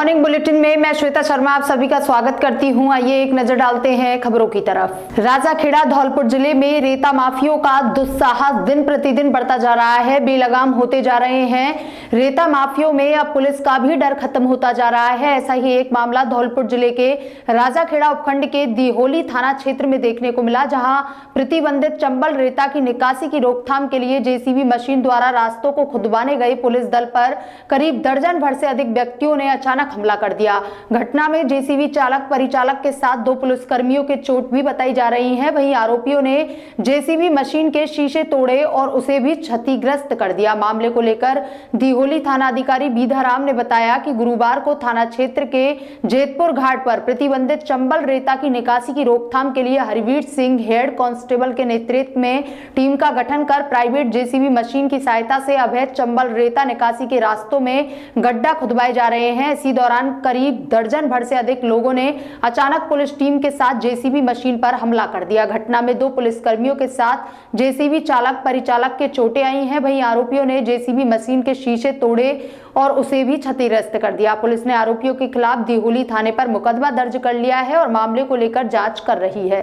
Morning bulletin में मैं श्वेता शर्मा आप सभी का स्वागत करती हूं। आइए एक नजर डालते हैं खबरों की तरफ। राजाखेड़ा धौलपुर जिले में रेता माफियों का दुस्साहस दिन प्रतिदिन बढ़ता जा रहा है, बेलगाम होते जा रहे हैं। रेता माफियों में अब पुलिस का भी डर खत्म होता जा रहा है। ऐसा ही एक मामला धौलपुर जिले के राजाखेड़ा उपखंड के दिहोली थाना क्षेत्र में देखने को मिला, जहां प्रतिबंधित चंबल रेता की निकासी की रोकथाम के लिए जेसीबी मशीन द्वारा रास्तों को खुदवाने गए पुलिस दल पर करीब दर्जन भर से अधिक व्यक्तियों ने अचानक हमला कर दिया। घटना में जेसीबी चालक परिचालक के साथ 2 पुलिसकर्मियों के चोट भी बताई जा रही है। वहीं आरोपियों ने जेसीबी मशीन के शीशे तोड़े और उसे भी क्षतिग्रस्त कर दिया। मामले को लेकर दिहोली थाना अधिकारी बीधाराम ने बताया कि गुरुवार को थाना क्षेत्र के जेतपुर घाट पर प्रतिबंधित चंबल रेता की निकासी की रोकथाम के लिए हरवीर सिंह हेड कांस्टेबल के नेतृत्व में टीम का गठन कर प्राइवेट जेसीबी मशीन की सहायता से अवैध चंबल रेता निकासी के रास्तों में गड्ढा खुदवाए जा रहे हैं। इसी दौरान करीब दर्जन भर से अधिक लोगों ने अचानक पुलिस टीम के साथ जेसीबी मशीन पर हमला कर दिया। घटना में 2 पुलिसकर्मियों के साथ जेसीबी चालक परिचालक के चोटें आई हैं। वहीं आरोपियों ने जेसीबी मशीन के शीशे तोड़े और उसे भी क्षतिग्रस्त कर दिया। पुलिस ने आरोपियों के खिलाफ दिहोली थाने पर मुकदमा दर्ज कर लिया है और मामले को लेकर जांच कर रही है।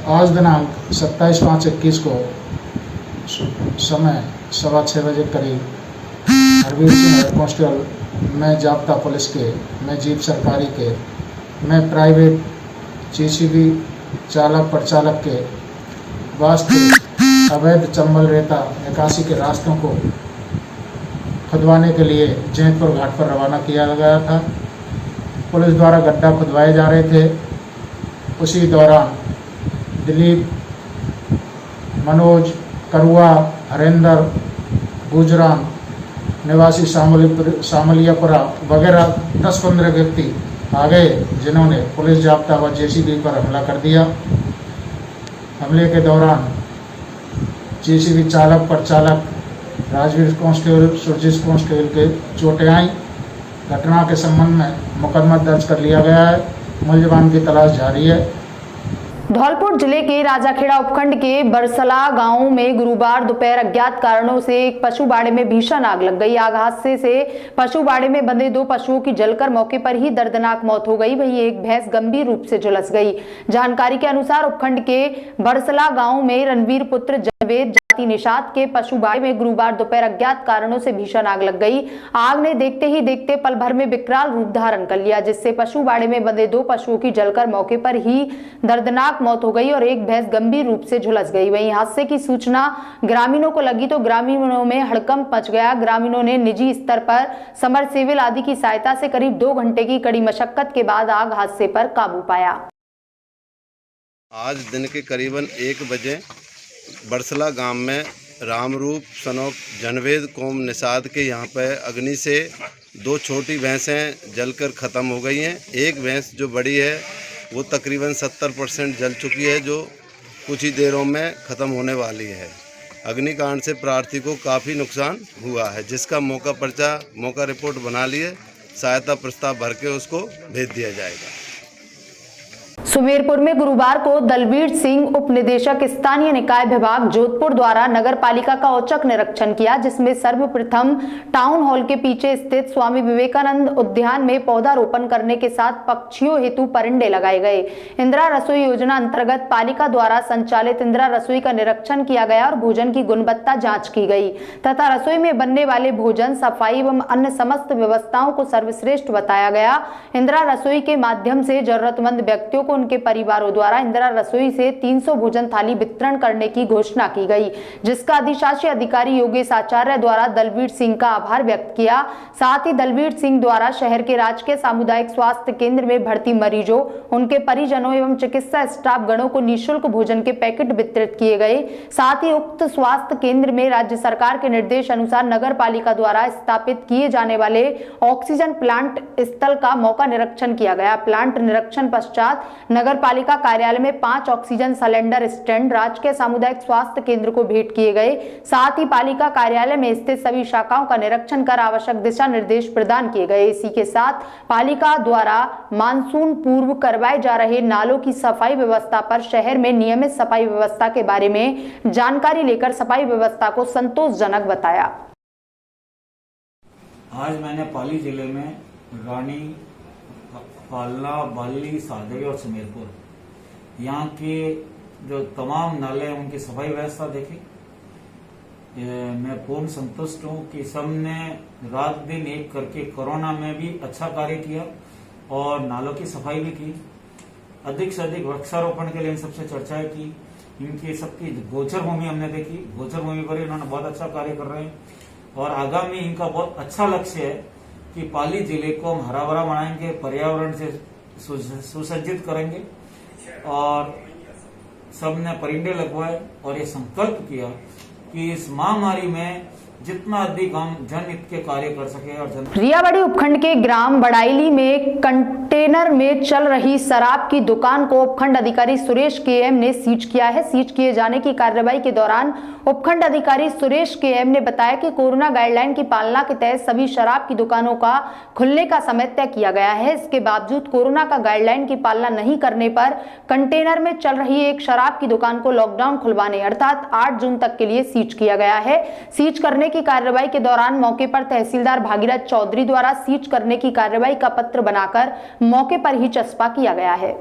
आज दिनांक 27/5/21 को समय 6:15 बजे करीब हरवीर सिंह हेड कांस्टेबल, मैं जाब्ता पुलिस के, मैं जीप सरकारी के, मैं प्राइवेट जेसीबी चालक परिचालक के वास्ते अवैध चंबल रेता निकासी के रास्तों को खुदवाने के लिए जेतपुर घाट पर रवाना किया गया था। पुलिस द्वारा गड्ढा खुदवाए जा रहे थे। उसी दौरान दिलीप, मनोज, करुआ, हरेंद्र, गुजरान निवासी सामलियापुरा वगैरह 10-15 व्यक्ति आ गए, जिन्होंने पुलिस जाब्ता व जेसीबी पर हमला कर दिया। हमले के दौरान जेसीबी चालक परिचालक राजवीर कांस्टेबल, सुरजीत कांस्टेबल के चोटें आई। घटना के संबंध में मुकदमा दर्ज कर लिया गया है। मुलजमान की तलाश जारी है। धौलपुर जिले के राजाखेड़ा उपखंड के बरसला गांव में गुरुवार दोपहर अज्ञात कारणों से एक पशु बाड़े में भीषण आग लग गई। आग हादसे से पशु बाड़े में बंधे 2 पशुओं की जलकर मौके पर ही दर्दनाक मौत हो गई। वहीं एक भैंस गंभीर रूप से झुलस गई। जानकारी के अनुसार उपखंड के बरसला गांव में रणवीर पुत्र जनवेद जाति निषाद के पशु बाड़े में गुरुवार दोपहर अज्ञात कारणों से भीषण आग लग गई। आग ने देखते ही देखते पल भर में विकराल रूप धारण कर लिया, जिससे पशु बाड़े में बंधे 2 पशुओं की जलकर मौके पर ही दर्दनाक मौत हो गई और एक भैंस गंभीर रूप से झुलस गई। वहीं हादसे की सूचना ग्रामीणों को लगी तो ग्रामीणों में हड़कंप मच गया। ग्रामीणों ने निजी स्तर पर समरसेबल आदि की सहायता से करीब 2 घंटे की कड़ी मशक्कत के बाद आग हादसे पर काबू पाया। आज दिन के करीबन 1 बजे बरसला गांव में रामरूप सनोप जनवेद कौम निषाद के यहाँ पर अग्नि से 2 छोटी भैंसें जलकर ख़त्म हो गई हैं। एक भैंस जो बड़ी है वो तकरीबन 70% जल चुकी है, जो कुछ ही देरों में ख़त्म होने वाली है। अग्निकांड से प्रार्थी को काफ़ी नुकसान हुआ है, जिसका मौका रिपोर्ट बना लिए सहायता प्रस्ताव भर के उसको भेज दिया जाएगा। सुमेरपुर में गुरुवार को दलवीर सिंह उप निदेशक स्थानीय निकाय विभाग जोधपुर द्वारा नगर पालिका का औचक निरीक्षण किया, जिसमें सर्वप्रथम टाउन हॉल के पीछे स्थित स्वामी विवेकानंद उद्यान में पौधारोपण करने के साथ पक्षियों हेतु परिंदे लगाए गए। इंदिरा रसोई योजना अंतर्गत पालिका द्वारा संचालित इंदिरा रसोई का निरीक्षण किया गया और भोजन की गुणवत्ता जांच की गई तथा रसोई में बनने वाले भोजन, सफाई एवं अन्य समस्त व्यवस्थाओं को सर्वश्रेष्ठ बताया गया। इंदिरा रसोई के माध्यम से जरूरतमंद व्यक्तियों को उनके परिवारों द्वारा इंदिरा रसोई से 300 भोजन थाली वितरण करने की घोषणा की गई, जिसका अधिशासी अधिकारी योगेश आचार्य द्वारा दलवीर सिंह का आभार व्यक्त किया। साथ ही दलवीर सिंह द्वारा शहर के राजकीय सामुदायिक स्वास्थ्य केंद्र में भर्ती मरीजों, उनके परिजनों एवं चिकित्सा स्टाफ गणों को निःशुल्क भोजन के पैकेट वितरित किए गए। साथ ही उक्त स्वास्थ्य केंद्र में राज्य सरकार के निर्देश अनुसार नगर पालिका द्वारा स्थापित किए जाने वाले ऑक्सीजन प्लांट स्थल का मौका निरीक्षण किया गया। प्लांट निरीक्षण पश्चात नगर पालिका कार्यालय में 5 ऑक्सीजन सिलेंडर स्टैंड राजकीय सामुदायिक स्वास्थ्य केंद्र को भेंट किए गए। साथ ही पालिका कार्यालय में स्थित सभी शाखाओं का निरीक्षण कर आवश्यक दिशा निर्देश प्रदान किए गए। इसी के साथ पालिका द्वारा मानसून पूर्व करवाए जा रहे नालों की सफाई व्यवस्था पर शहर में नियमित सफाई व्यवस्था के बारे में जानकारी लेकर सफाई व्यवस्था को संतोषजनक बताया। आज मैंने पाली जिले में रानी, पालना, बाली, सादरी और सुमेरपुर यहाँ के जो तमाम नाले हैं उनकी सफाई व्यवस्था देखी। मैं पूर्ण संतुष्ट हूँ कि सबने रात दिन एक करके कोरोना में भी अच्छा कार्य किया और नालों की सफाई भी की। अधिक से अधिक वृक्षारोपण के लिए इन सबसे चर्चाएं की। इनकी सबकी गोचर भूमि हमने देखी, गोचर भूमि पर इन्होंने बहुत अच्छा कार्य कर रहे हैं और आगामी इनका बहुत अच्छा लक्ष्य है कि पाली जिले को हम हरा भरा बनाएंगे, पर्यावरण से सुसज्जित करेंगे। और सबने परिंदे लगवाए और ये संकल्प किया कि इस महामारी में जितना अधिक हम जनहित के कार्य कर सके और रियाबड़ी उपखंड के ग्राम बड़ाइली में कंटेनर में चल रही शराब की दुकान को उपखंड अधिकारी सुरेश केएम ने सीज किया है। सीज किए जाने की कार्रवाई के दौरान उपखंड अधिकारी सुरेश केएम ने बताया कि कोरोना गाइडलाइन की पालना के तहत सभी शराब की दुकानों का खुलने का समय तय किया गया है। इसके बावजूद कोरोना का गाइडलाइन की पालना नहीं करने पर कंटेनर में चल रही एक शराब की दुकान को लॉकडाउन खुलवाने अर्थात 8 जून तक के लिए सीज किया गया है। सीज करने की कार्रवाई के दौरान मौके पर तहसीलदार भागीरथ चौधरी द्वारा सीज करने की कार्रवाई का पत्र बनाकर मौके पर ही चस्पा किया गया है।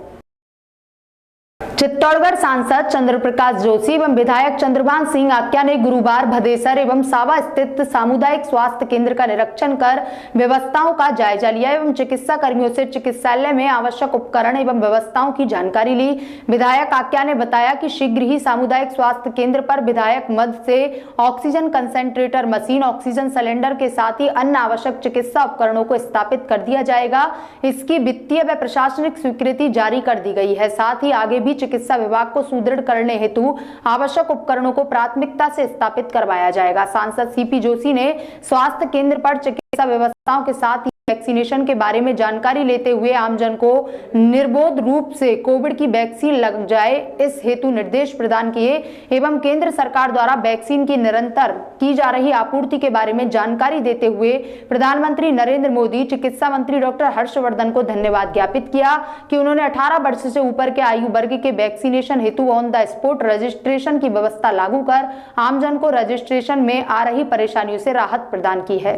चित्तौड़गढ़ सांसद चंद्र प्रकाश जोशी एवं विधायक चंद्रभान सिंह आक्या ने गुरुवार भदेसर एवं सावा स्थित सामुदायिक स्वास्थ्य केंद्र का निरीक्षण कर व्यवस्थाओं का जायजा लिया एवं चिकित्सा कर्मियों से चिकित्सालय में आवश्यक उपकरण एवं व्यवस्थाओं की जानकारी ली। विधायक आक्या ने बताया कि शीघ्र ही सामुदायिक स्वास्थ्य केंद्र पर विधायक मद से oxygen concentrator machine, oxygen cylinder के साथ ही अन्य आवश्यक चिकित्सा उपकरणों को स्थापित कर दिया जाएगा। इसकी वित्तीय व प्रशासनिक स्वीकृति जारी कर दी गई है। साथ ही आगे भी चिकित्सा विभाग को सुदृढ़ करने हेतु आवश्यक उपकरणों को प्राथमिकता से स्थापित करवाया जाएगा। सांसद सीपी जोशी ने स्वास्थ्य केंद्र पर चिकित्सा व्यवस्थाओं के साथ ही वैक्सीनेशन के बारे में जानकारी लेते हुए आमजन को निर्बोध रूप से कोविड की वैक्सीन लग जाए इस हेतु निर्देश प्रदान किए एवं केंद्र सरकार द्वारा वैक्सीन की निरंतर की जा रही आपूर्ति के बारे में जानकारी देते हुए प्रधानमंत्री नरेंद्र मोदी, चिकित्सा मंत्री डॉक्टर हर्षवर्धन को धन्यवाद ज्ञापित किया कि उन्होंने 18 वर्ष से ऊपर के आयु वर्ग के वैक्सीनेशन हेतु ऑन द स्पॉट रजिस्ट्रेशन की व्यवस्था लागू कर आमजन को रजिस्ट्रेशन में आ रही परेशानियों से राहत प्रदान की है।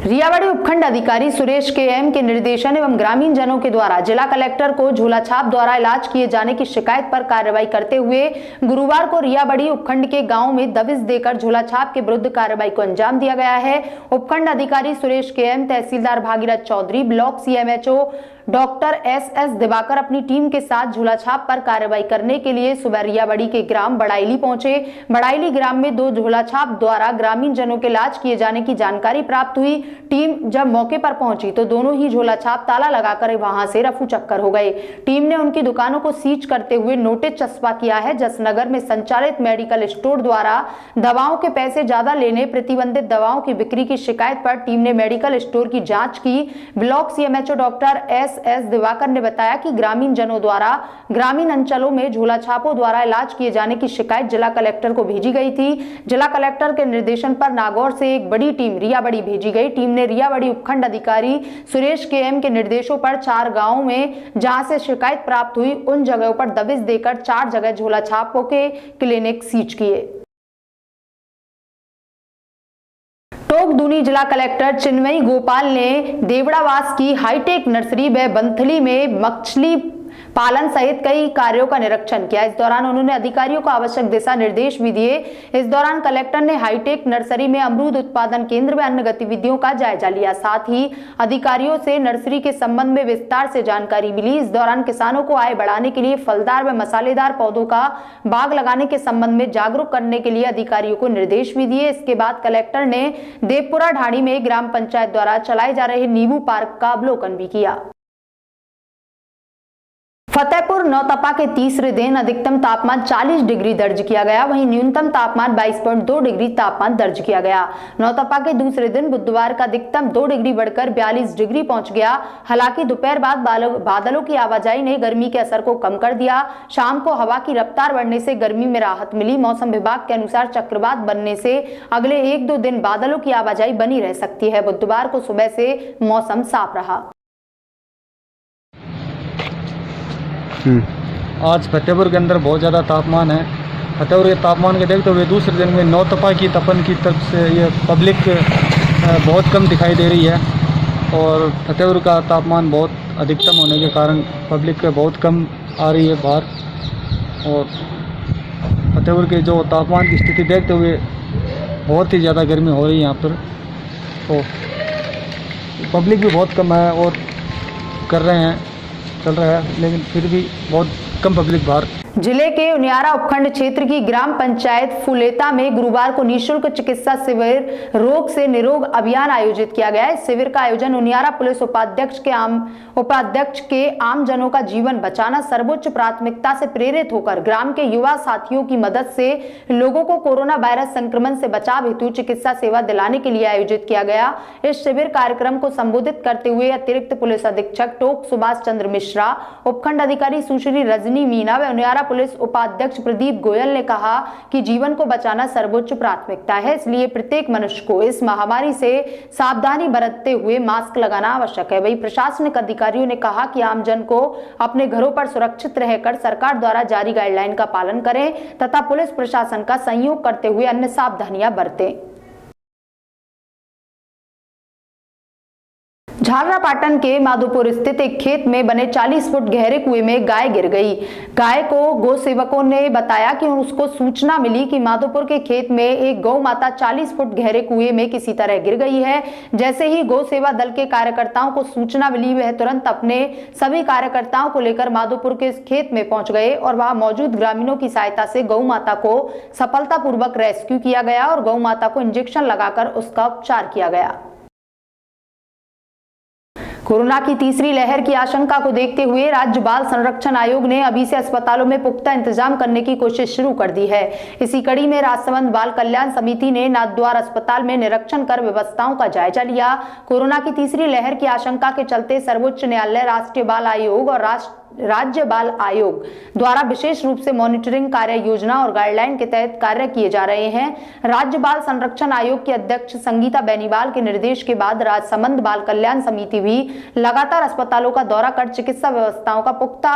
रियाबड़ी उपखंड अधिकारी सुरेश केएम के निर्देशन एवं ग्रामीण जनों के द्वारा जिला कलेक्टर को झोला छाप द्वारा इलाज किए जाने की शिकायत पर कार्रवाई करते हुए गुरुवार को रियाबड़ी उपखंड के गांव में दबिश देकर झोला छाप के विरुद्ध कार्रवाई को अंजाम दिया गया है। उपखंड अधिकारी Suresh KM, tehsildar Bhagirath Chaudhary, block CMHO doctor S Diwakar अपनी टीम के साथ झोला छाप पर कार्रवाई करने के लिए सुबह रियाबड़ी के ग्राम बड़ाइली पहुंचे। बड़ाइली ग्राम में 2 झोला छाप द्वारा ग्रामीण जनों के इलाज किए जाने की जानकारी प्राप्त हुई। टीम जब मौके पर पहुंची तो दोनों ही झोला छाप ताला लगाकर वहां से रफू चक्कर हो गए। टीम ने उनकी दुकानों को सीज करते हुए नोटिस चस्पा किया है। जसनगर में संचालित मेडिकल स्टोर द्वारा दवाओं के पैसे ज्यादा लेने, प्रतिबंधित दवाओं की बिक्री की शिकायत पर टीम ने मेडिकल स्टोर की जांच की। Block CMHO doctor S Diwakar ने बताया कि ग्रामीण जनों द्वारा ग्रामीण अंचलों में झोला छापों द्वारा इलाज किए जाने की शिकायत जिला कलेक्टर को भेजी गई थी। जिला कलेक्टर के निर्देशन पर नागौर से एक बड़ी टीम रियाबड़ी भेजी गई। टीम ने रियाबड़ी उपखंड अधिकारी सुरेश केएम के निर्देशों पर 4 गांवों में जहां से शिकायत प्राप्त हुई उन जगहों पर दबिश देकर 4 जगह झोला छापों के क्लिनिक सीज किए। टोंक-दूनी जिला कलेक्टर चिन्मयी गोपाल ने देवड़ावास की हाईटेक नर्सरी व बंथली में मछली पालन सहित कई कार्यों का निरीक्षण किया। इस दौरान उन्होंने अधिकारियों को आवश्यक दिशा निर्देश भी दिए। इस दौरान कलेक्टर ने हाईटेक नर्सरी में अमरूद उत्पादन केंद्र व अन्य गतिविधियों का जायजा लिया। साथ ही अधिकारियों से नर्सरी के संबंध में विस्तार से जानकारी मिली। इस दौरान किसानों को आय बढ़ाने के लिए फलदार व मसालेदार पौधों का बाग लगाने के संबंध में जागरूक करने के लिए अधिकारियों को निर्देश भी दिए। इसके बाद कलेक्टर ने देवपुरा ढाणी में ग्राम पंचायत द्वारा चलाए जा रहे नींबू पार्क का अवलोकन भी किया। फतेहपुर नौतपा के तीसरे दिन अधिकतम तापमान 40 डिग्री दर्ज किया गया, वहीं न्यूनतम तापमान 22.2 डिग्री तापमान दर्ज किया गया। नौतपा के दूसरे दिन बुधवार का अधिकतम 2 डिग्री बढ़कर 42 डिग्री पहुंच गया। हालांकि दोपहर बाद बादलों की आवाजाही ने गर्मी के असर को कम कर दिया। शाम को हवा की रफ्तार बढ़ने से गर्मी में राहत मिली। मौसम विभाग के अनुसार चक्रवात बनने से अगले 1-2 दिन बादलों की आवाजाही बनी रह सकती है। बुधवार को सुबह से मौसम साफ रहा। आज फतेहपुर के अंदर बहुत ज़्यादा तापमान है। फतेहपुर के तापमान के देखते हुए दूसरे दिन में नौतपा की तपन की तरफ से ये पब्लिक बहुत कम दिखाई दे रही है और फतेहपुर का तापमान बहुत अधिकतम होने के कारण पब्लिक बहुत कम आ रही है बाहर। और फतेहपुर के जो तापमान की स्थिति देखते हुए बहुत ही ज़्यादा गर्मी हो रही है यहाँ पर, तो पब्लिक भी बहुत कम है और कर रहे हैं, चल रहा है, लेकिन फिर भी बहुत कम पब्लिक बाहर। जिले के उनियारा उपखंड क्षेत्र की ग्राम पंचायत फुलेता में गुरुवार को निःशुल्क चिकित्सा शिविर रोग से निरोग अभियान आयोजित किया गया है। इस शिविर का आयोजन उनियारा पुलिस उपाध्यक्ष के आम जनों का जीवन बचाना सर्वोच्च प्राथमिकता से प्रेरित होकर ग्राम के युवा साथियों की मदद से लोगों को कोरोना वायरस संक्रमण से बचाव हेतु चिकित्सा सेवा दिलाने के लिए आयोजित किया गया। इस शिविर कार्यक्रम को संबोधित करते हुए अतिरिक्त पुलिस अधीक्षक टोक सुभाष चंद्र मिश्रा, उपखंड अधिकारी सुश्री रजनी मीना व उनियारा पुलिस उपाध्यक्ष प्रदीप गोयल ने कहा कि जीवन को बचाना सर्वोच्च प्राथमिकता है, इसलिए प्रत्येक मनुष्य को इस महामारी से सावधानी बरतते हुए मास्क लगाना आवश्यक है। वहीं प्रशासनिक अधिकारियों ने कहा कि आम जन को अपने घरों पर सुरक्षित रहकर सरकार द्वारा जारी गाइडलाइन का पालन करें तथा पुलिस प्रशासन का सहयोग करते हुए अन्य सावधानियां बरतें। झालरापाटन के माधोपुर स्थित एक खेत में बने 40 फुट गहरे कुएं में गाय गिर गई। गाय को गौ सेवकों ने बताया कि उसको सूचना मिली कि माधोपुर के खेत में एक गौ माता 40 फुट गहरे कुएं में किसी तरह गिर गई है। जैसे ही गौ सेवा दल के कार्यकर्ताओं को सूचना मिली, वह तुरंत अपने सभी कार्यकर्ताओं को लेकर माधोपुर के खेत में पहुंच गए और वहां मौजूद ग्रामीणों की सहायता से गौ माता को सफलतापूर्वक रेस्क्यू किया गया और गौ माता को इंजेक्शन लगाकर उसका उपचार किया गया। कोरोना की तीसरी लहर की आशंका को देखते हुए राज्य बाल संरक्षण आयोग ने अभी से अस्पतालों में पुख्ता इंतजाम करने की कोशिश शुरू कर दी है। इसी कड़ी में राजसमंद बाल कल्याण समिति ने नाथद्वार अस्पताल में निरीक्षण कर व्यवस्थाओं का जायजा लिया। कोरोना की तीसरी लहर की आशंका के चलते सर्वोच्च न्यायालय, राष्ट्रीय बाल आयोग और राज्य बाल आयोग द्वारा विशेष रूप से मॉनिटरिंग कार्य योजना और गाइडलाइन के तहत कार्य किए जा रहे हैं। राज्य बाल संरक्षण आयोग की अध्यक्ष संगीता बेनीवाल के निर्देश के बाद राजसमंद बाल कल्याण समिति भी लगातार अस्पतालों का दौरा कर चिकित्सा व्यवस्थाओं का पुख्ता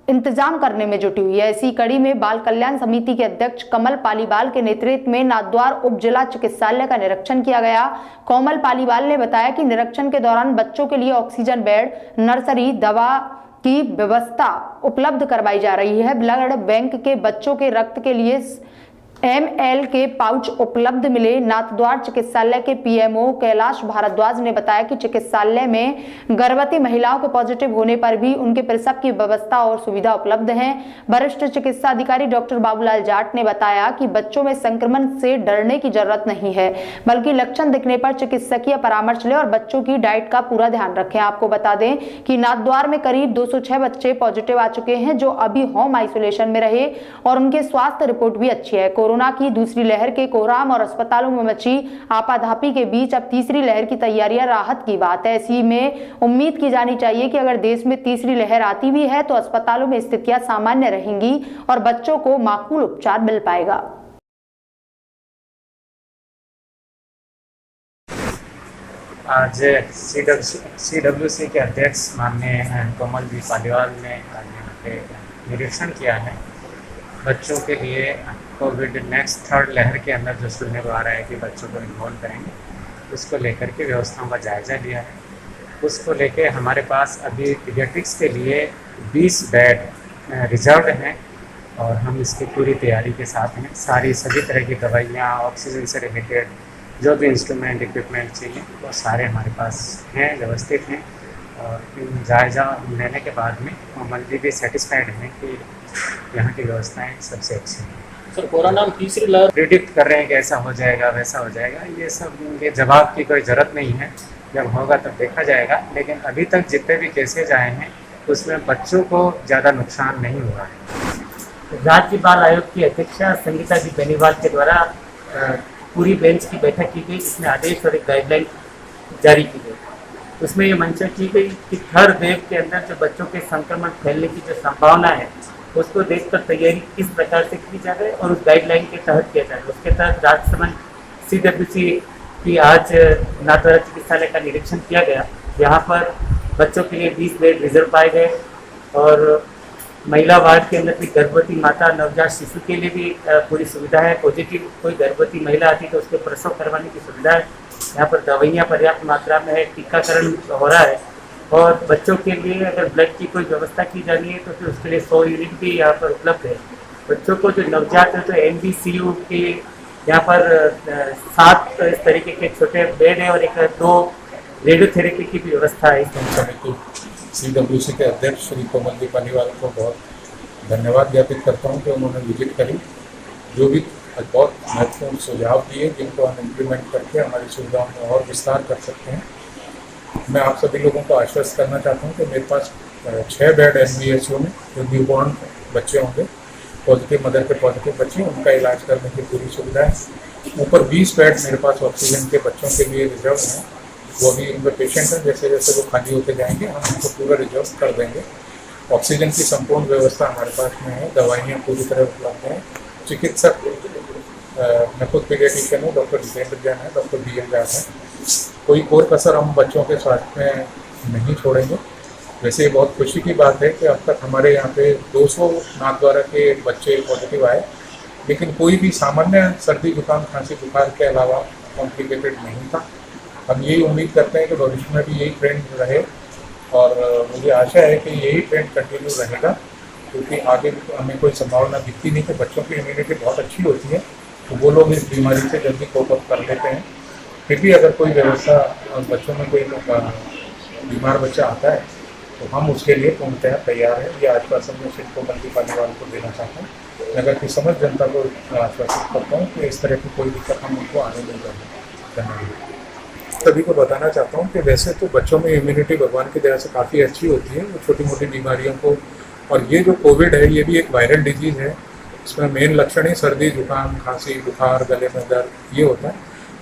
इंतजाम करने में जुटी हुई है। इसी कड़ी में बाल कल्याण समिति के अध्यक्ष कमल पालीवाल के नेतृत्व में नाथद्वार उप जिला चिकित्सालय का निरीक्षण किया गया। कोमल पालीवाल ने बताया कि निरीक्षण के दौरान बच्चों के लिए ऑक्सीजन बेड, नर्सरी, दवा की व्यवस्था उपलब्ध करवाई जा रही है। ब्लड बैंक के बच्चों के रक्त के लिए ml के पाउच उपलब्ध मिले। नाथद्वार चिकित्सालय के पीएमओ कैलाश भारद्वाज ने बताया कि चिकित्सालय में गर्भवती महिलाओं के पॉजिटिव होने पर भी उनके प्रसव की व्यवस्था और सुविधा उपलब्ध है। वरिष्ठ चिकित्सा अधिकारी डॉक्टर बाबूलाल जाट ने बताया कि बच्चों में संक्रमण से डरने की जरूरत नहीं है, बल्कि लक्षण दिखने पर चिकित्सकीय परामर्श लें और बच्चों की डाइट का पूरा ध्यान रखें। आपको बता दें कि नाथद्वार में करीब 206 बच्चे पॉजिटिव आ चुके हैं जो अभी होम आइसोलेशन में रहे और उनके स्वास्थ्य रिपोर्ट भी अच्छी है। कोरोना की दूसरी लहर के कोहराम और अस्पतालों में मची आपाधापी के बीच अब तीसरी लहर की तैयारियां राहत की बात है। ऐसी में उम्मीद की जानी चाहिए कि अगर देश में तीसरी लहर आती भी है तो अस्पतालों में स्थितियां सामान्य रहेंगी और बच्चों को माकूल उपचार मिल पाएगा। आज CWC के अध्यक्ष माननीय कोमल जी पालीवाल ने निरीक्षण किया है। बच्चों के लिए कोविड नेक्स्ट थर्ड लहर के अंदर जो सुनने को आ रहा है कि बच्चों को इन्वॉल्व करेंगे, उसको लेकर के व्यवस्थाओं का जायजा लिया है। उसको लेके हमारे पास अभी पीडियाट्रिक्स के लिए 20 बेड रिजर्व हैं और हम इसकी पूरी तैयारी के साथ हैं। सभी तरह की दवाइयाँ, ऑक्सीजन से रिलेटेड जो भी इंस्ट्रूमेंट इक्विपमेंट चाहिए वो सारे हमारे पास हैं, व्यवस्थित हैं। और इन जायजा लेने के बाद में कोमल जी भी सेटिस्फाइड हैं कि यहाँ की व्यवस्थाएं सबसे अच्छी हैं। सर, कोरोना तीसरी लहर प्रिडिक्ट कर रहे हैं कि ऐसा हो जाएगा, वैसा हो जाएगा, ये सब के जवाब की कोई ज़रूरत नहीं है। जब होगा तब देखा जाएगा। लेकिन अभी तक जितने भी केसेज आए हैं उसमें बच्चों को ज़्यादा नुकसान नहीं हुआ है। राज्य बाल आयोग की अध्यक्षा संगीता जी बेनीवाल के द्वारा पूरी बेंच की बैठक की गई, जिसमें आदेश और एक गाइडलाइन जारी की गई। उसमें ये मंशा की गई कि थर्ड वेव के अंदर जो बच्चों के संक्रमण फैलने की जो संभावना है उसको देखकर तैयारी किस प्रकार से की जाए और उस गाइडलाइन के तहत किया जाए। उसके तहत राजसमंद CWC की आज नाथद्वार चिकित्सालय का निरीक्षण किया गया। यहाँ पर बच्चों के लिए 20 बेड रिजर्व पाए गए और महिला वार्ड के अंदर भी गर्भवती माता, नवजात शिशु के लिए भी पूरी सुविधा है। पॉजिटिव कोई गर्भवती महिला आती है तो उसके प्रसव करवाने की सुविधा है। यहाँ पर दवाइयाँ पर्याप्त मात्रा में है, टीकाकरण हो रहा है और बच्चों के लिए अगर ब्लड की कोई व्यवस्था की जानी है तो फिर उसके लिए 100 यूनिट भी यहाँ पर उपलब्ध है। बच्चों को जो नवजात है तो NBCU के यहाँ पर 7 इस तरीके के छोटे बेड है और 2 रेडियोथेरेपी की भी व्यवस्था है। समिति CWC के अध्यक्ष श्री कोमल जी पालीवाल को बहुत धन्यवाद ज्ञापित करता हूँ कि उन्होंने विजिट करी, जो भी बहुत महत्वपूर्ण सुझाव दिए जिनको हम इम्प्लीमेंट करके हमारी सुविधाओं में और विस्तार कर सकते हैं। मैं आप सभी लोगों को आश्वस्त करना चाहता हूँ कि मेरे पास 6 बेड NBSU में जो न्यूबॉर्न बच्चे होंगे, पॉजिटिव मदर के पॉजिटिव बच्चे, उनका इलाज करने की पूरी सुविधा है। ऊपर 20 बेड मेरे पास ऑक्सीजन के बच्चों के लिए रिजर्व हैं, वो भी उनके पेशेंट हैं, जैसे जैसे वो खाली होते जाएंगे हम उनको पूरा रिजर्व कर देंगे। ऑक्सीजन की संपूर्ण व्यवस्था हमारे पास में है, दवाइयाँ पूरी तरह उपलब्ध हैं। चिकित्सक मैं खुद पीडियाट्रिशियन हूँ, डॉक्टर जितेंद्र जैन है, डॉक्टर BL जाट है। कोई कोई कसर हम बच्चों के स्वास्थ्य में नहीं छोड़ेंगे। वैसे बहुत खुशी की बात है कि अब तक हमारे यहाँ पे 200 नाथद्वारा के बच्चे पॉजिटिव आए, लेकिन कोई भी सामान्य सर्दी जुकाम खांसी बुखार के अलावा कॉम्प्लिकेटेड नहीं था। हम यही उम्मीद करते हैं कि भविष्य में भी यही ट्रेंड रहे और मुझे आशा है कि यही ट्रेंड कंटिन्यू रहेगा, क्योंकि आगे हमें कोई संभावना दिखती नहीं कि बच्चों की इम्यूनिटी बहुत अच्छी होती है तो वो लोग इस बीमारी से जल्दी कोप अप कर लेते हैं। फिर भी अगर कोई व्यवस्था बच्चों में कोई बीमार बच्चा आता है तो हम उसके लिए पूर्णतः तैयार हैं। ये आश्वासन मैं श्री कोमल जी पालीवाल को देना चाहता हूँ। नगर की समस्त जनता को आश्वासित करता हूँ कि इस तरह की कोई दिक्कत हम उनको आने नहीं देंगे। धन्यवाद। सभी को बताना चाहता हूँ कि वैसे तो बच्चों में इम्यूनिटी भगवान की दया से काफ़ी अच्छी होती है, वो छोटी मोटी बीमारियों को, और ये जो कोविड है ये भी एक वायरल डिजीज़ है। इसमें मेन लक्षण ही सर्दी जुकाम खांसी बुखार गले में दर्द ये होता है,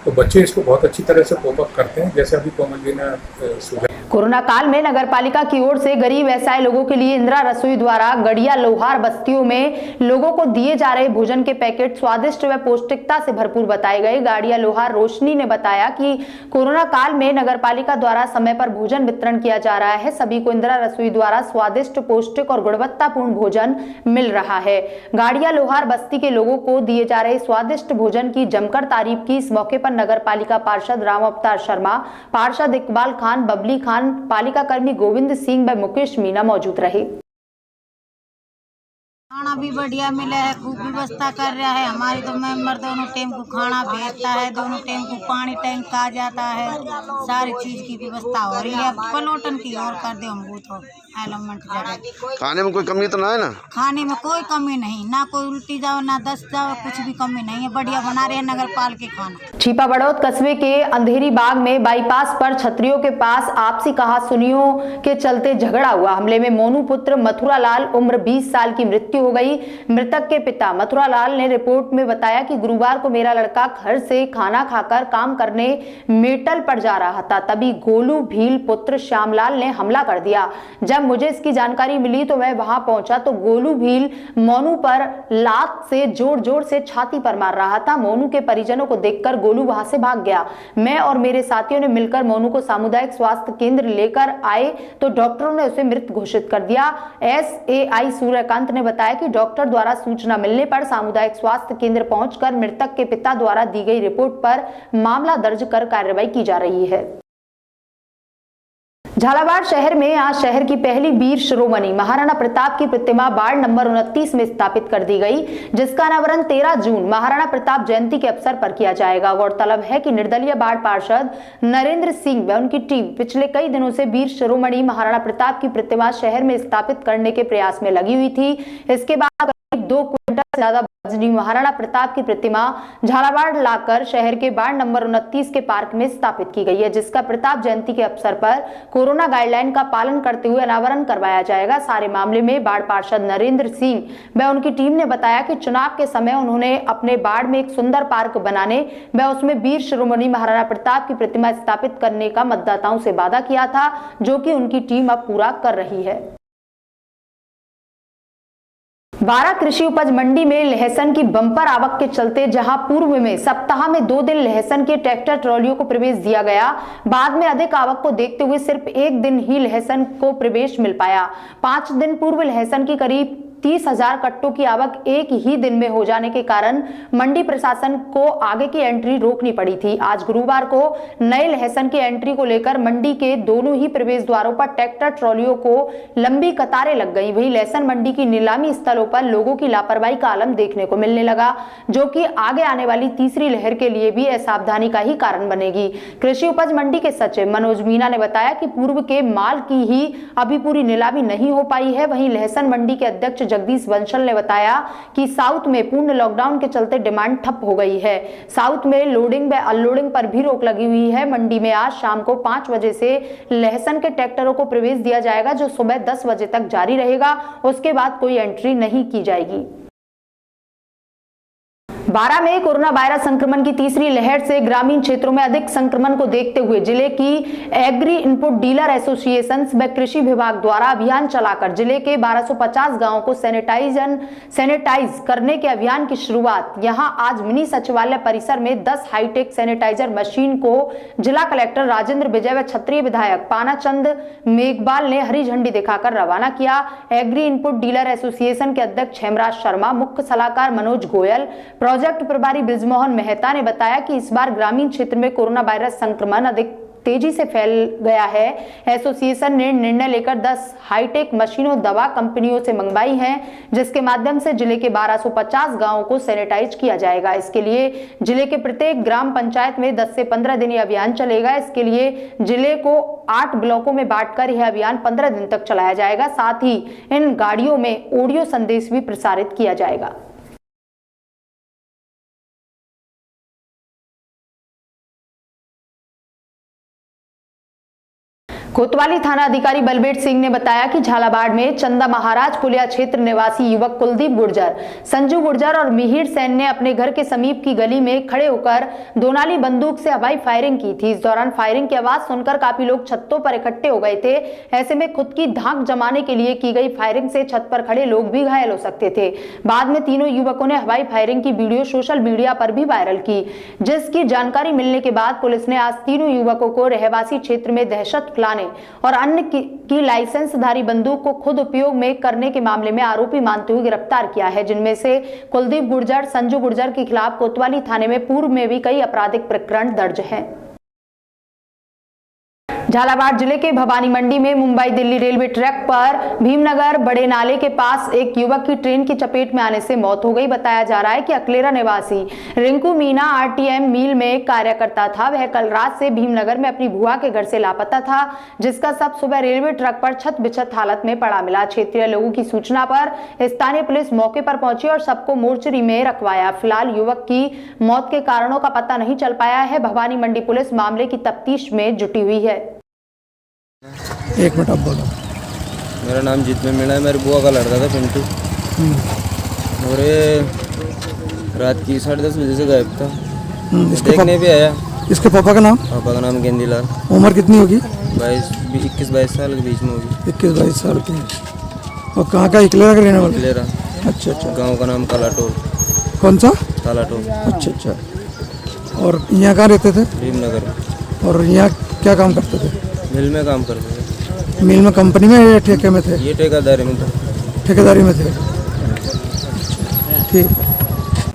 तो बच्चे इसको बहुत अच्छी तरह से कोप अप करते हैं, जैसे अभी कोमल जी ने सुझाव। कोरोना काल में नगरपालिका की ओर से गरीब व्यवसाय लोगों के लिए इंदिरा रसोई द्वारा गड़िया लोहार बस्तियों में लोगों को दिए जा रहे भोजन के पैकेट स्वादिष्ट व पौष्टिकता से भरपूर बताए गए। गाड़िया लोहार रोशनी ने बताया कि कोरोना काल में नगरपालिका द्वारा समय पर भोजन वितरण किया जा रहा है। सभी को इंदिरा रसोई द्वारा स्वादिष्ट पौष्टिक और गुणवत्तापूर्ण भोजन मिल रहा है। गाड़िया लोहार बस्ती के लोगों को दिए जा रहे स्वादिष्ट भोजन की जमकर तारीफ की। इस मौके पर नगरपालिका पार्षद राम अवतार शर्मा, पार्षद इकबाल खान, बबली खान, पालिका कर्मी गोविंद सिंह व मुकेश मीना मौजूद रहे। खाना भी बढ़िया मिला है, खूब व्यवस्था कर रहा है। हमारे तो मेंबर दोनों टाइम को खाना भेजता है, दोनों टाइम को पानी टैंक का जाता है, सारी चीज की व्यवस्था हो रही है। पलोटन की और कर दे हमको तो एलिमेंट जगह। खाने में कोई कमी तो ना है ना? खाने में कोई कमी नहीं, ना कोई उल्टी जाओ ना दस्त जाओ, कुछ भी कमी नहीं है। बढ़िया बना रहे हैं नगर पाल के खाना। छिपा बड़ौद कस्बे के अंधेरी बाग में बाईपास पर छतरियों के पास आपसी कहासुनियों के चलते झगड़ा हुआ। हमले में मोनू पुत्र मथुरा लाल उम्र 20 साल की मृत्यु हो गई। मृतक के पिता मथुरा लाल ने रिपोर्ट में बताया कि गुरुवार को मेरा लड़का घर से खाना खाकर काम करने मेटल पर जा रहा था, तभी गोलू भील पुत्र श्यामलाल ने हमला कर दिया। जब मुझे इसकी जानकारी मिली तो मैं वहां पहुंचा तो गोलू भील मोनू पर लात से जोर जोर से छाती पर मार रहा था। मोनू के परिजनों को देखकर गोलू वहां से भाग गया। मैं और मेरे साथियों ने मिलकर मोनू को सामुदायिक स्वास्थ्य केंद्र लेकर आए तो डॉक्टरों ने उसे मृत घोषित कर दिया। SAI सूर्यकांत ने बताया कि डॉक्टर द्वारा सूचना मिलने पर सामुदायिक स्वास्थ्य केंद्र पहुंचकर मृतक के पिता द्वारा दी गई रिपोर्ट पर मामला दर्ज कर कार्रवाई की जा रही है। झालावाड़ शहर में आज शहर की पहली वीर शिरोमणि महाराणा प्रताप की प्रतिमा वार्ड नंबर 29 में स्थापित कर दी गई, जिसका अनावरण 13 जून महाराणा प्रताप जयंती के अवसर पर किया जाएगा। गौरतलब है कि निर्दलीय वार्ड पार्षद नरेंद्र सिंह व उनकी टीम पिछले कई दिनों से वीर शिरोमणि महाराणा प्रताप की प्रतिमा शहर में स्थापित करने के प्रयास में लगी हुई थी। इसके बाद 2 क्विंटल से ज्यादा वजनी महाराणा प्रताप की प्रतिमा झालावाड़ लाकर शहर के वार्ड नंबर 29 के पार्क में स्थापित की गई है, जिसका प्रताप जयंती के अवसर पर कोरोना गाइडलाइन का पालन करते हुए अनावरण करवाया जाएगा। सारे मामले में वार्ड पार्षद नरेंद्र सिंह व उनकी टीम ने बताया कि चुनाव के समय उन्होंने अपने वार्ड में एक सुंदर पार्क बनाने व उसमें वीर शिरोमणि महाराणा प्रताप की प्रतिमा स्थापित करने का मतदाताओं से वादा किया था, जो कि उनकी टीम अब पूरा कर रही है। 12 कृषि उपज मंडी में लहसुन की बम्पर आवक के चलते जहां पूर्व में सप्ताह में 2 दिन लहसुन के ट्रैक्टर ट्रॉलियों को प्रवेश दिया गया, बाद में अधिक आवक को देखते हुए सिर्फ 1 दिन ही लहसुन को प्रवेश मिल पाया। 5 दिन पूर्व लहसुन की करीब 30,000 कट्टों की आवक एक ही दिन में हो जाने के कारण मंडी प्रशासन को आगे की एंट्री रोकनी पड़ी थी। आज गुरुवार को नए लहसुन की एंट्री को लेकर मंडी के दोनों ही प्रवेश द्वारों पर ट्रैक्टर ट्रॉलियों को लंबी कतारें लग गई। वहीं लहसुन मंडी की नीलामी स्थलों पर लोगों की लापरवाही का आलम देखने को मिलने लगा, जो कि आगे आने वाली तीसरी लहर के लिए भी असावधानी का ही कारण बनेगी। कृषि उपज मंडी के सचिव मनोज मीना ने बताया कि पूर्व के माल की ही अभी पूरी नीलामी नहीं हो पाई है। वहीं लहसुन मंडी के अध्यक्ष जगदीश बंसल ने बताया कि साउथ में पूर्ण लॉकडाउन के चलते डिमांड ठप हो गई है। साउथ में लोडिंग व अनलोडिंग पर भी रोक लगी हुई है। मंडी में आज शाम को 5 बजे से लहसुन के ट्रैक्टरों को प्रवेश दिया जाएगा, जो सुबह 10 बजे तक जारी रहेगा। उसके बाद कोई एंट्री नहीं की जाएगी। बारां में कोरोना वायरस संक्रमण की तीसरी लहर से ग्रामीण क्षेत्रों में अधिक संक्रमण को देखते हुए जिले की एग्री इनपुट डीलर एसोसिएशन व कृषि विभाग द्वारा अभियान चलाकर जिले के 1250 गांवों को सैनिटाइज करने के अभियान की शुरुआत। यहां आज मिनी सचिवालय परिसर में 10 हाईटेक सैनिटाइजर मशीन को जिला कलेक्टर राजेंद्र विजय व क्षेत्रीय विधायक पानाचंद मेघवाल ने हरी झंडी दिखाकर रवाना किया। एग्री इनपुट डीलर एसोसिएशन के अध्यक्ष हेमराज शर्मा, मुख्य सलाहकार मनोज गोयल, प्रोजेक्ट प्रभारी बृजमोहन मेहता ने बताया कि इस बार ग्रामीण क्षेत्र में कोरोना वायरस संक्रमण अधिक तेजी से फैल गया है। एसोसिएशन ने निर्णय लेकर 10 हाईटेक मशीनों दवा कंपनियों से मंगवाई हैं, जिसके माध्यम से जिले के 1250 गांवों को सैनिटाइज किया जाएगा। इसके लिए जिले के प्रत्येक ग्राम पंचायत में 10 से 15 दिन यह अभियान चलेगा। इसके लिए जिले को 8 ब्लॉकों में बांटकर यह अभियान 15 दिन तक चलाया जाएगा। साथ ही इन गाड़ियों में ऑडियो संदेश भी प्रसारित किया जाएगा। कोतवाली थाना अधिकारी बलबीर सिंह ने बताया कि झालावाड़ में चंदा महाराज पुलिया क्षेत्र निवासी युवक कुलदीप गुर्जर, संजू गुर्जर और मिहिर सेन ने अपने घर के समीप की गली में खड़े होकर दोनाली बंदूक से हवाई फायरिंग की थी। इस दौरान फायरिंग की आवाज सुनकर काफी लोग छतों पर इकट्ठे हो गए थे। ऐसे में खुद की धाक जमाने के लिए की गई फायरिंग से छत पर खड़े लोग भी घायल हो सकते थे। बाद में तीनों युवकों ने हवाई फायरिंग की वीडियो सोशल मीडिया पर भी वायरल की, जिसकी जानकारी मिलने के बाद पुलिस ने आज तीनों युवकों को रहवासी क्षेत्र में दहशत फैलाने और अन्य की लाइसेंसधारी बंदूक को खुद उपयोग में करने के मामले में आरोपी मानते हुए गिरफ्तार किया है, जिनमें से कुलदीप गुर्जर, संजू गुर्जर के खिलाफ कोतवाली थाने में पूर्व में भी कई आपराधिक प्रकरण दर्ज हैं। झालावाड़ जिले के भवानी मंडी में मुंबई दिल्ली रेलवे ट्रैक पर भीमनगर बड़े नाले के पास एक युवक की ट्रेन की चपेट में आने से मौत हो गई। बताया जा रहा है कि अकलेरा निवासी रिंकू मीना आरटीएम मिल में कार्य करता था। वह कल रात से भीमनगर में अपनी बुआ के घर से लापता था, जिसका शव सुबह रेलवे ट्रैक पर छत बिछत हालत में पड़ा मिला। क्षेत्रीय लोगों की सूचना पर स्थानीय पुलिस मौके पर पहुंची और शव को मोर्चरी में रखवाया। फिलहाल युवक की मौत के कारणों का पता नहीं चल पाया है। भवानी मंडी पुलिस मामले की तफ्तीश में जुटी हुई है। एक मिनट आप बोलो। मेरा नाम जितने मीणा है, मेरी बुआ का लड़का था पिंटू, और ये रात की 10:30 बजे से गायब था। देखने भी आया। इसके पापा का नाम? पापा का नाम गेंदीलाल। उम्र कितनी होगी? 21-22 साल के बीच में होगी। 21-22 साल की। और कहाँ का? इकलेरा का रहने वाला? इकलेरा। अच्छा अच्छा। गाँव का नाम कालाटोल। कौन सा? कालाटोल। अच्छा अच्छा। और यहाँ कहाँ रहते थे? भीमनगर। और यहाँ क्या काम करते थे? मिल में काम करते थे। मिल में कंपनी में या ठेके में थे? ये ठेकेदारी में था। ठेकेदारी में थे। ठीक।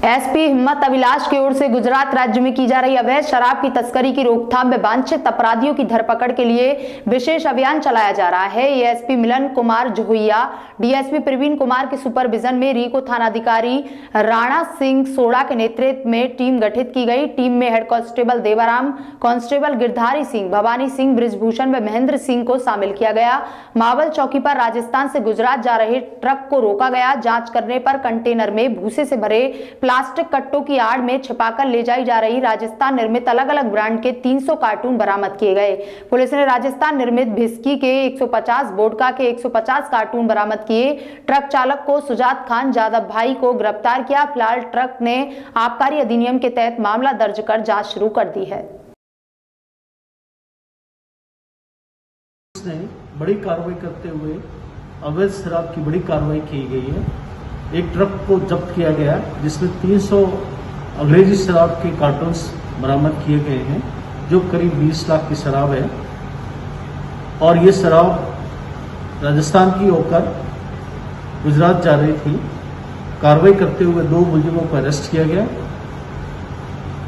एसपी हिम्मत अभिलाष की ओर से गुजरात राज्य में की जा रही अवैध शराब की तस्करी की रोकथाम में वांछित अपराधियों की धरपकड़ के लिए विशेष अभियान चलाया जा रहा है। एएसपी मिलन कुमार जोहिया, डीएसपी प्रवीण कुमार के सुपरविजन में रीको थानाधिकारी राणा सिंह सोड़ा के नेतृत्व में टीम गठित की गई। टीम में head constable Devaram, constable Girdhari Singh, Bhavani Singh, Brijbhushan व महेंद्र सिंह को शामिल किया गया। मावल चौकी पर राजस्थान से गुजरात जा रहे ट्रक को रोका गया। जांच करने पर कंटेनर में भूसे से भरे प्लास्टिक कट्टों की आड़ में छिपाकर ले जाई जा रही राजस्थान निर्मित अलग अलग ब्रांड के 300 कार्टून बरामद किए गए। पुलिस ने राजस्थान निर्मित विस्की के 150, वोडका के 150 कार्टून बरामद किए। ट्रक चालक को सुजात खान जादव भाई को गिरफ्तार किया। फिलहाल ट्रक ने आबकारी अधिनियम के तहत मामला दर्ज कर जांच शुरू कर दी है। बड़ी कार्रवाई करते हुए अवैध शराब की बड़ी कार्रवाई की गई है। एक ट्रक को जब्त किया गया जिसमें 300 अंग्रेजी शराब के कार्टून्स बरामद किए गए हैं, जो करीब 20 लाख की शराब है। और ये शराब राजस्थान की होकर गुजरात जा रही थी। कार्रवाई करते हुए 2 मुलजिमों को अरेस्ट किया गया।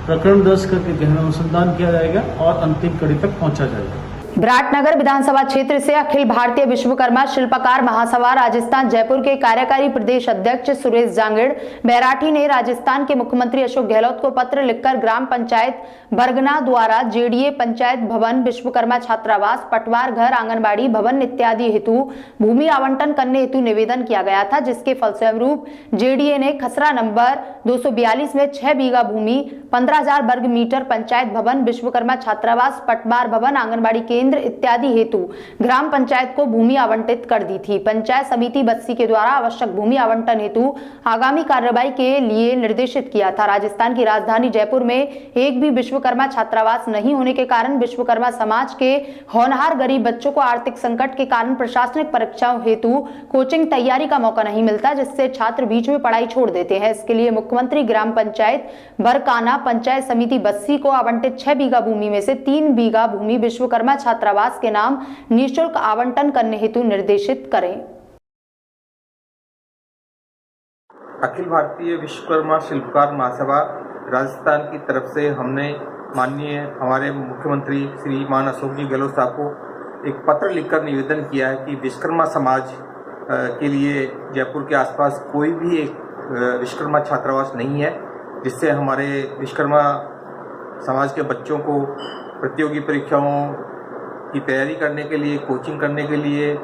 प्रकरण दर्ज करके गहन अनुसंधान किया जाएगा और अंतिम कड़ी तक पहुंचा जाएगा। विराटनगर विधानसभा क्षेत्र से अखिल भारतीय विश्वकर्मा शिल्पकार महासभा राजस्थान जयपुर के कार्यकारी प्रदेश अध्यक्ष सुरेश जांगिड़ बैराठी ने राजस्थान के मुख्यमंत्री अशोक गहलोत को पत्र लिखकर ग्राम पंचायत बरगना द्वारा जेडीए पंचायत भवन, विश्वकर्मा छात्रावास, पटवार घर, आंगनबाड़ी भवन इत्यादि हेतु भूमि आवंटन करने हेतु निवेदन किया गया था, जिसके फलस्वरूप जेडीए ने खसरा नंबर 242 में 6 बीघा भूमि, 15,000 वर्ग मीटर पंचायत भवन, विश्वकर्मा छात्रावास, पटवार भवन, आंगनबाड़ी केंद्र इत्यादि हेतु ग्राम पंचायत को भूमि आवंटित कर दी थी। पंचायत समिति बस्सी के द्वारा आवश्यक भूमि आवंटन हेतु आगामी कार्रवाई के लिए निर्देशित किया था। राजस्थान की राजधानी जयपुर में एक भी विश्वकर्मा छात्रावास नहीं होने के कारण विश्वकर्मा समाज के होनहार गरीब बच्चों को आर्थिक संकट के कारण प्रशासनिक परीक्षाओं हेतु कोचिंग तैयारी का मौका नहीं मिलता, जिससे छात्र बीच में पढ़ाई छोड़ देते हैं। इसके लिए मुख्यमंत्री ग्राम पंचायत बरकाना, पंचायत समिति बस्सी को आवंटित 6 बीघा भूमि में से 3 बीघा भूमि विश्वकर्मा छात्रावास के नाम निःशुल्क आवंटन करने हेतु निर्देशित करें। अखिल भारतीय विश्वकर्मा शिल्पकार महासभा राजस्थान की तरफ से हमने माननीय हमारे मुख्यमंत्री श्रीमान अशोक जी गहलोत साहब को एक पत्र लिखकर निवेदन किया है कि विश्वकर्मा समाज के लिए जयपुर के आसपास कोई भी एक विश्वकर्मा छात्रावास नहीं है, जिससे हमारे विश्वकर्मा समाज के बच्चों को प्रतियोगी परीक्षाओं की तैयारी करने के लिए, कोचिंग करने के लिए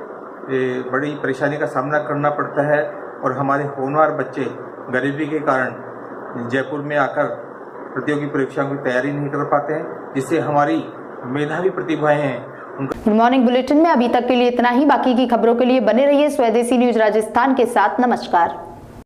बड़ी परेशानी का सामना करना पड़ता है और हमारे होनहार बच्चे गरीबी के कारण जयपुर में आकर प्रतियोगी परीक्षाओं की तैयारी नहीं कर पाते हैं, जिससे हमारी मेधावी प्रतिभाएं हैं। गुड मॉर्निंग बुलेटिन में अभी तक के लिए इतना ही। बाकी की खबरों के लिए बने रहिए स्वदेशी न्यूज राजस्थान के साथ। नमस्कार।